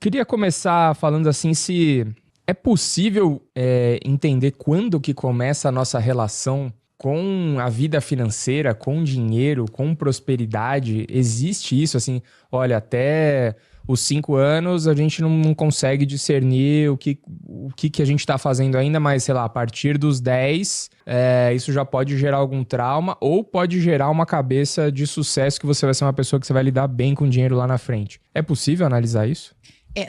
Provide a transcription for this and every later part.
Queria começar falando assim, se é possível entender quando que começa a nossa relação com a vida financeira, com dinheiro, com prosperidade. Existe isso, assim, olha, até os 5 anos a gente não consegue discernir o que a gente está fazendo ainda, mas, sei lá, a partir dos 10, isso já pode gerar algum trauma ou pode gerar uma cabeça de sucesso que você vai ser uma pessoa que você vai lidar bem com dinheiro lá na frente. É possível analisar isso?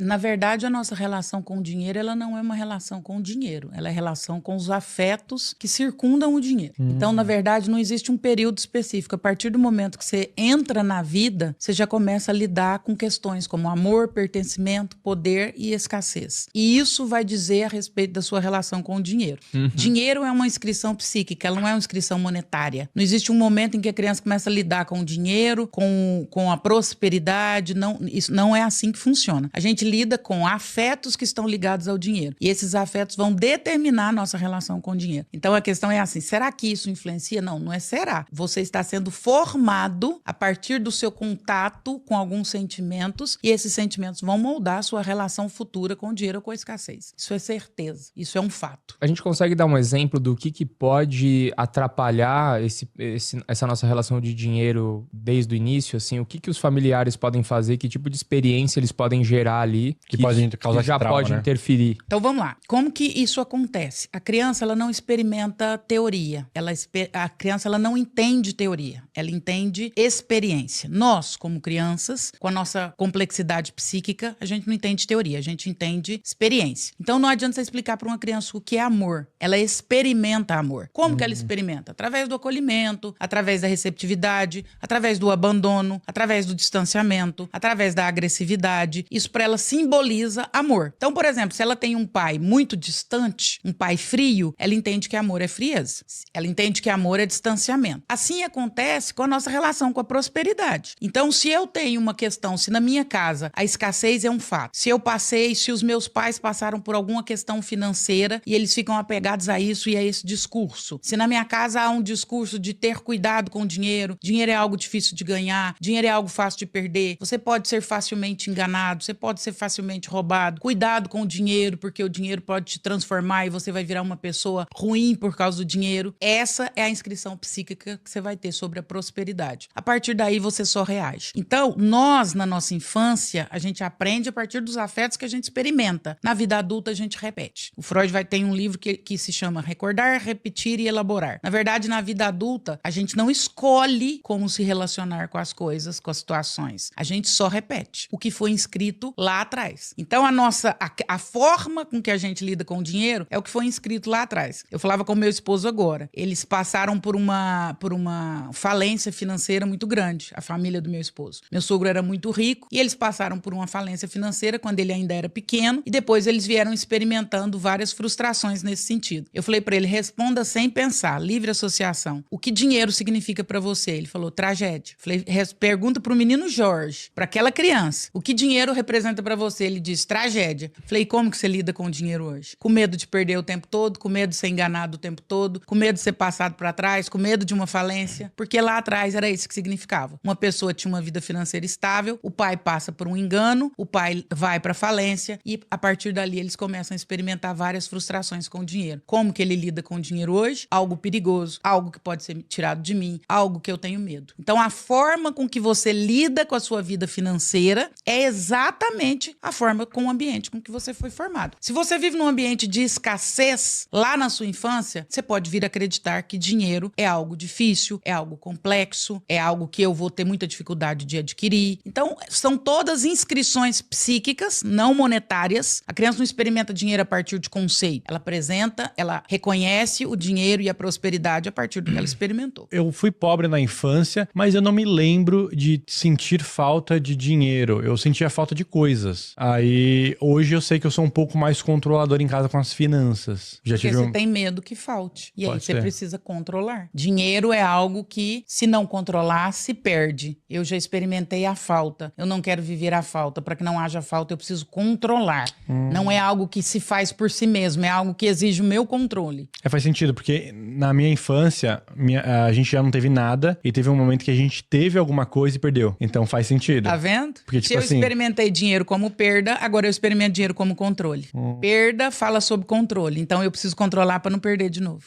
Na verdade, a nossa relação com o dinheiro, ela não é uma relação com o dinheiro. Ela é relação com os afetos que circundam o dinheiro. Então, na verdade, não existe um período específico. A partir do momento que você entra na vida, você já começa a lidar com questões como amor, pertencimento, poder e escassez. E isso vai dizer a respeito da sua relação com o dinheiro. Dinheiro é uma inscrição psíquica, ela não é uma inscrição monetária. Não existe um momento em que a criança começa a lidar com o dinheiro, com a prosperidade. Não, isso não é assim que funciona. A gente lida com afetos que estão ligados ao dinheiro. E esses afetos vão determinar a nossa relação com o dinheiro. Então a questão é assim, será que isso influencia? Não, não é será. Você está sendo formado a partir do seu contato com alguns sentimentos e esses sentimentos vão moldar a sua relação futura com o dinheiro ou com a escassez. Isso é certeza. Isso é um fato. A gente consegue dar um exemplo do que pode atrapalhar essa nossa relação de dinheiro desde o início? Assim, o que os familiares podem fazer? Que tipo de experiência eles podem gerar ali que pode causar que já trauma, pode né? interferir? Então vamos lá. Como que isso acontece? A criança ela não experimenta teoria. A criança ela não entende teoria. Ela entende experiência. Nós, como crianças, com a nossa complexidade psíquica, a gente não entende teoria, a gente entende experiência. Então não adianta você explicar para uma criança o que é amor. Ela experimenta amor. Como que ela experimenta? Através do acolhimento, através da receptividade, através do abandono, através do distanciamento, através da agressividade. Isso para ela simboliza amor. Então, por exemplo, se ela tem um pai muito distante, um pai frio, ela entende que amor é frieza. Ela entende que amor é distanciamento. Assim acontece com a nossa relação com a prosperidade. Então, se eu tenho uma questão, se na minha casa a escassez é um fato, se os meus pais passaram por alguma questão financeira e eles ficam apegados a isso e a esse discurso. Se na minha casa há um discurso de ter cuidado com o dinheiro é algo difícil de ganhar, dinheiro é algo fácil de perder, você pode ser facilmente enganado, você pode ser facilmente roubado, cuidado com o dinheiro, porque o dinheiro pode te transformar e você vai virar uma pessoa ruim por causa do dinheiro. Essa é a inscrição psíquica que você vai ter sobre a prosperidade. A partir daí, você só reage. Então, nós, na nossa infância, a gente aprende a partir dos afetos que a gente experimenta. Na vida adulta, a gente repete. O Freud tem um livro que se chama Recordar, Repetir e Elaborar. Na verdade, na vida adulta, a gente não escolhe como se relacionar com as coisas, com as situações. A gente só repete o que foi inscrito lá atrás. Então, a forma com que a gente lida com o dinheiro é o que foi inscrito lá atrás. Eu falava com meu esposo agora. Eles passaram por uma falência financeira muito grande, a família do meu esposo. Meu sogro era muito rico e eles passaram por uma falência financeira quando ele ainda era pequeno e depois eles vieram experimentando várias frustrações nesse sentido. Eu falei para ele, responda sem pensar, livre associação. O que dinheiro significa para você? Ele falou, tragédia. Eu falei, pergunta pro menino Jorge, para aquela criança, o que dinheiro representa para você? Ele disse, tragédia. Eu falei, como que você lida com o dinheiro hoje? Com medo de perder o tempo todo, com medo de ser enganado o tempo todo, com medo de ser passado para trás, com medo de uma falência, porque lá atrás era isso que significava. Uma pessoa tinha uma vida financeira estável, o pai passa por um engano, o pai vai para falência e a partir dali eles começam a experimentar várias frustrações com o dinheiro. Como que ele lida com o dinheiro hoje? Algo perigoso, algo que pode ser tirado de mim, algo que eu tenho medo. Então a forma com que você lida com a sua vida financeira é exatamente a forma com o ambiente com que você foi formado. Se você vive num ambiente de escassez lá na sua infância, você pode vir a acreditar que dinheiro é algo difícil, é algo complexo, é algo que eu vou ter muita dificuldade de adquirir. Então, são todas inscrições psíquicas, não monetárias. A criança não experimenta dinheiro a partir de conceito. Ela reconhece o dinheiro e a prosperidade a partir do que ela experimentou. Eu fui pobre na infância, mas eu não me lembro de sentir falta de dinheiro. Eu sentia falta de coisas. Aí, hoje eu sei que eu sou um pouco mais controlador em casa com as finanças. Porque você tem medo que falte. E aí você precisa controlar. Dinheiro é algo que, se não controlar, se perde. Eu já experimentei a falta. Eu não quero viver a falta. Para que não haja falta, eu preciso controlar. Não é algo que se faz por si mesmo. É algo que exige o meu controle. Faz sentido, porque na minha infância, a gente já não teve nada e teve um momento que a gente teve alguma coisa e perdeu. Então faz sentido. Tá vendo? Porque, se eu experimentei dinheiro como perda, agora eu experimento dinheiro como controle. Perda fala sobre controle, então eu preciso controlar para não perder de novo.